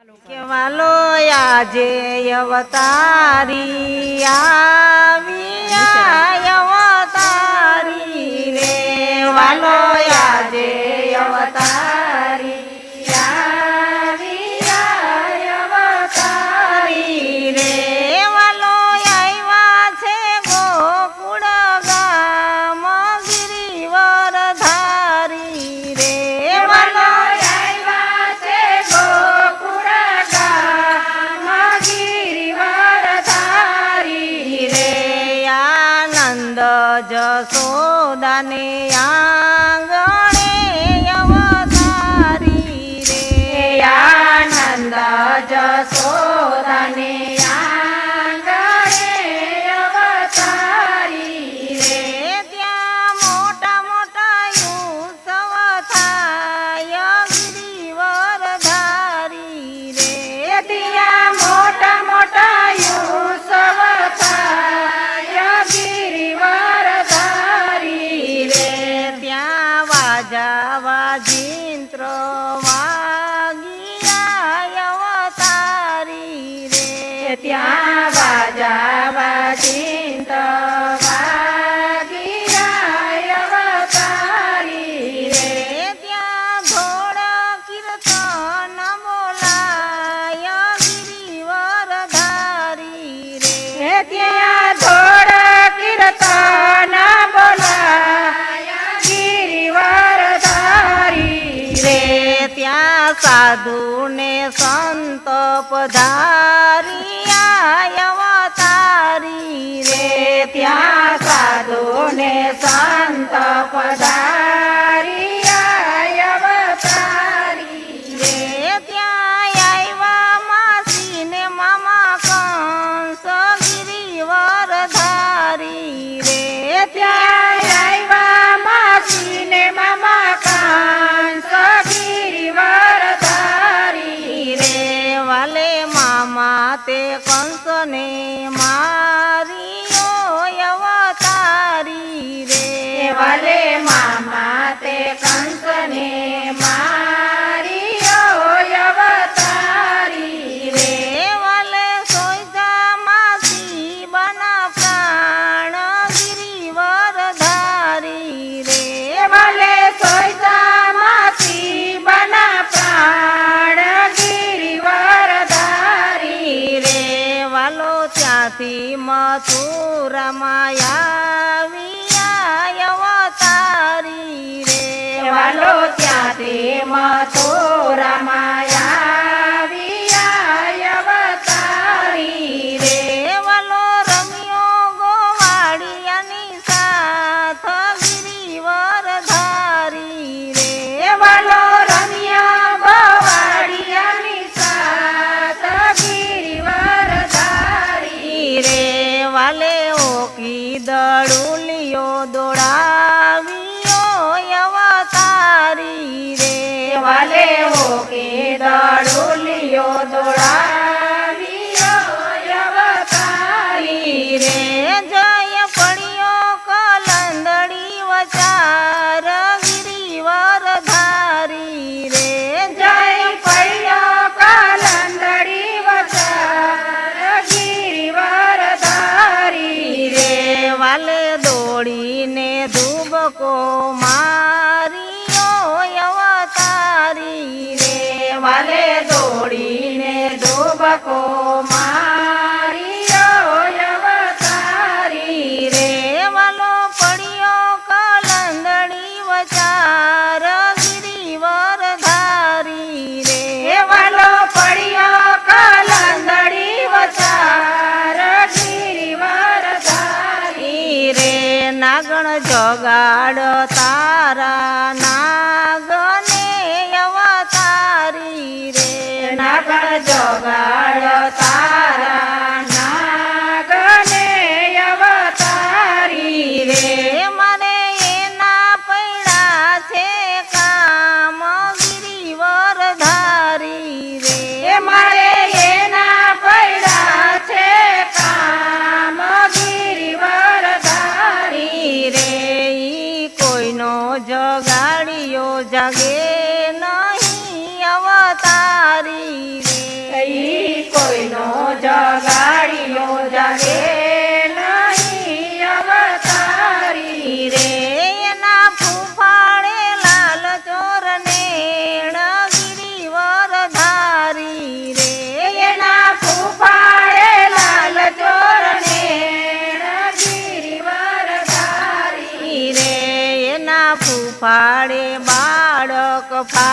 કેવાલો આજે અવતારી આવ્યા અવતારી રે વાલો આજે અવતારી આવ્યા અવતારી રે વાલો આવ્યા છે ગોકુળ ગામ ગિરિવર ધારી રે વાલો જસોદાને આંગણે અવતારી રે આનંદ જસોદાને આંગણે અવતારી રે ત્યાં મોટા મોટા ઉત્સવ થાય ગિરિવર ધારી રે ત્યાં મોટા મોટા ઉત્સવ થાય ગિરિવર વાજિંત્ર વાગિયા અવતારી રે ત્યાં વાજા વાજિંત્ર વાગિયા અવતારી રે ત્યાં ધોળ કીર્તન બોલાય ગિરિવર ધારી રે ત્યાં ધોળ કીર્તન બોલાય ગિરિવર ત્યાં સાધુ ને સંત પધારિયા અવતારી રે ત્યાં સાધુ ને સંત પધારિયા અવતારી રે ત્યાં આવ્યા માસી ને મામા કંસ ગિરિવર ધારી રે ત્યાં આવ્યા માસી ને મામા કંસ તે કંસને મારિયો અવતારી રે વાલે મામા તે કંસને મારિયો અવતારી રે વાલે સોયજા માસી બના પ્રાણ ગિરિવર ધારી રે વાલે સોયજા માસી બના પ્રાણ ગિરિવર ત્યાંથી મથુરામાં આવ્યા અવતારી રે વાલો ત્યાંથી મથુરામાં આવ્યા અવતારી રે વાલો રમ્યો ગોવાળિયાની સાથ ગિરિવર ધારી રે વાલો રમ્યો ગોવાળિયાની સાથ ગિરિવર રે વાલે ઓકી દડુલિયો દોડાવ્યો અવતારી રે વાલે ઓકી દડુલિયો દોડાવ્યો અવતારી રે જય પડ્યો કલંદડી વચાર ગિરિવર ધારી રે જય પડ્યો કલંદડી વચાર ગિરિવર વાલે દોડીને ધુબકો મારિયો અવતારી રે વાલે દોડીને ધુબકો મારિયો અવતારી રે વાલો પડ્યો કલંદડી વચાર ગિરિવર ધારી રે વાલો પડ્યો કલંદડી વચાર ગિરિવર રે નાગણ જગાડ તારા નાગને અવતારી રે નાગણ જગાડ તારા નાગને અવતારી રે મારે એના પૈડા છે કામ ગિરિવર ધારી રે મારે એના પૈડા છે કામ ગિરિવર રે કોઈનો જગાડ્યો જગે નહીં અવતારી રે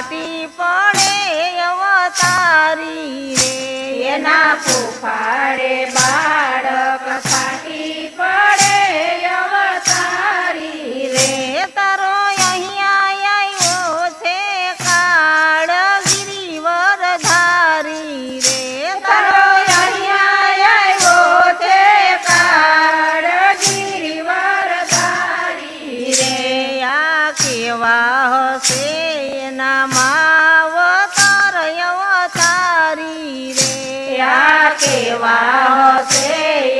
ફાટી પડે અવતારી રે એના ફૂફાડે બાળક ફાટી પડે અવતારી રે તારો અહીંયા આવ્યો છે કાળ ગિરિવર ધારી રે તારો અહીંયા આવ્યો છે કાળ ગિરિવર ધારી રે આ કેવા હશે એના માવતર અવતારી રે આ કેવા હશે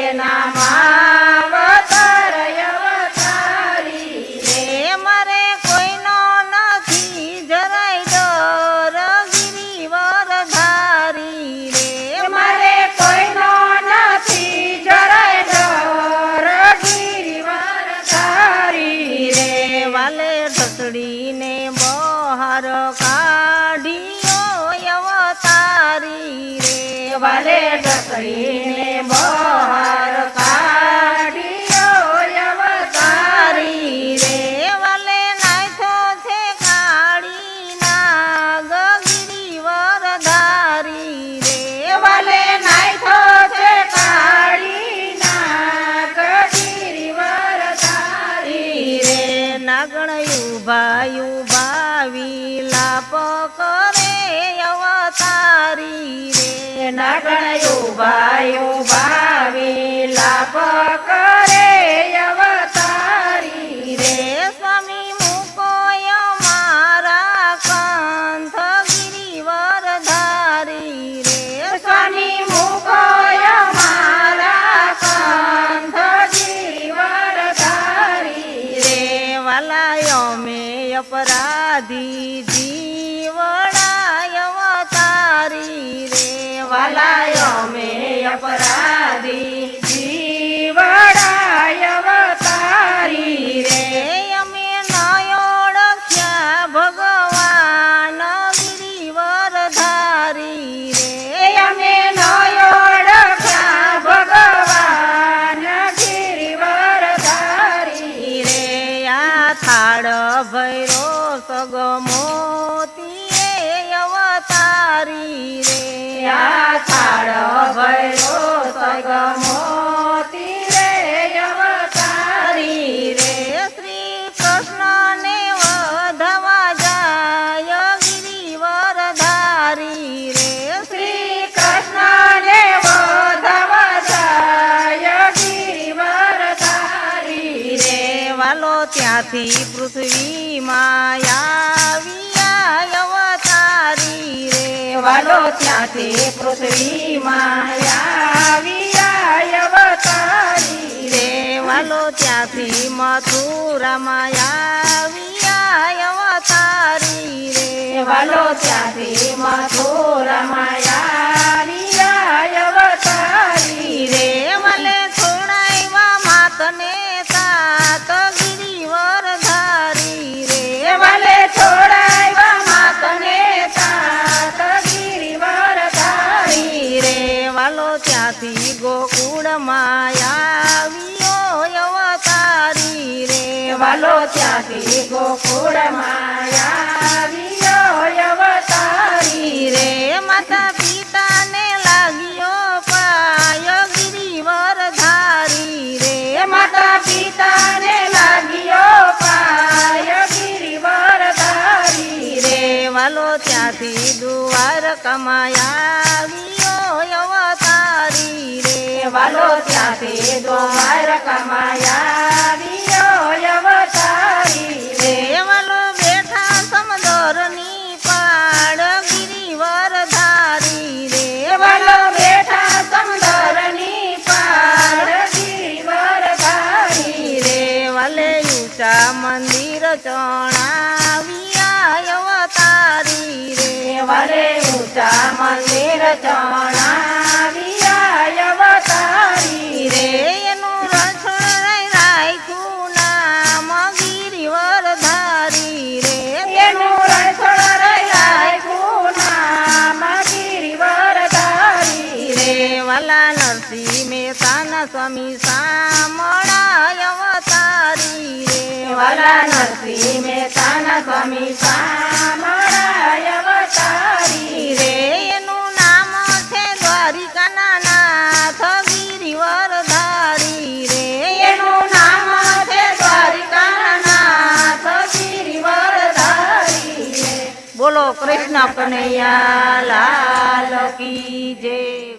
એના માવતર અવતારી રે મારે કોઈનો નથી જરાય ડર ગિરિવર ધારી રે મારે કોઈનો નથી જરાય ડર ગિરિવર ધારી રે વાલે ઢસડીને બહાર કાઢ્યો અવતારી રે વાલે ઢસડીને બહાર કાઢ્યો અવતારી રે વાલે નાખ્યો છે કાળી નાગ ગિરિવર ધારી રે વાલે નાખ્યો છે કાળી નાગ ગિરિવર ધારી રે નાગણ ઉભા વિલાપ કરે અવતારી રે નાગણ ઉભા વિલાપ કરે અવતારી રે સ્વામી મૂકો મારા કંથ ગિરિવર ધારી રે સ્વામી મૂકો મારા કંથ ગિરિવર ધારી રે વાલાયો મેં અપરાધી જીવડાય અવતારી રે વાલાયો મેં અપરાધી જીવડાય અવતારી રે અમે ન ઓળખ્યા ભગવાન ગિરિવર ધારી રે અમે ન ઓળખ્યા ભગવાન ગિરિવર ધારી રે આ થાળ ભૈરો સગ મોતીએ અવતારી રે આ થાળ ભૈરો સગ મોતી રે અવતારી રે શ્રી કૃષ્ણને વધવા જાય ગિરિવર ધારી રે શ્રી કૃષ્ણને વધવા જાય ગિરિવર ધારી રે વાલો ત્યાંથી પૃથ્વીમાં આવ્યા અવતારી રે વાલો ત્યાંથી પૃથ્વીમાં આવ્યા અવતારી રે વાલો ત્યાંથી મથુરામાં આવ્યા અવતારી રે વાલો ત્યાંથી મથુરામાં આવ્યા અવતારી રે વાલે છોડાવ્યા માતને તાત ગિરિવર ધારી રે વાલે છોડાવ્યા માતને તાત ગિરિવર ધારી રે વાલો ત્યાંથી ગોકુળમાં આવ્યો અવતારી રે વાલો ત્યાંથી ગોકુળમાં આવ્યો અવતારી રે માતા પિતાને લાગ્યો પાય ગિરિવર ધારી રે માતા પિતાને લાગ્યો પાય ગિરિવર ધારી રે વાલો ત્યાંથી દ્વારકામાં આવ્યો અવતારી રે વાલો ત્યાંથી દ્વારકામાં આવ્યો અવતારી રે વાલો બેઠા સમદરની પાડ ગિરિવર ધારી રે વાલો બેઠા સમદરની પાડ ગિરિવર ધારી રે વાલે ઊંચા મંદિર ચણાવ્યા અવતારી રે વાલે ઊંચા મંદિર ચણાવ્યા અવતારી રે એનું રક્ષણ રાખ્યું નામ ગિરિવર ધારી રે એનું રક્ષણ રાખ્યું નામ ગિરિવર ધારી રે વાલા નરસિંહ મહેતાના સ્વામી સામળા અવતારી રે વાલા નરસિંહ મહેતાના સ્વામી શામળા બોલો કૃષ્ણ કનૈયા લાલ કી જય.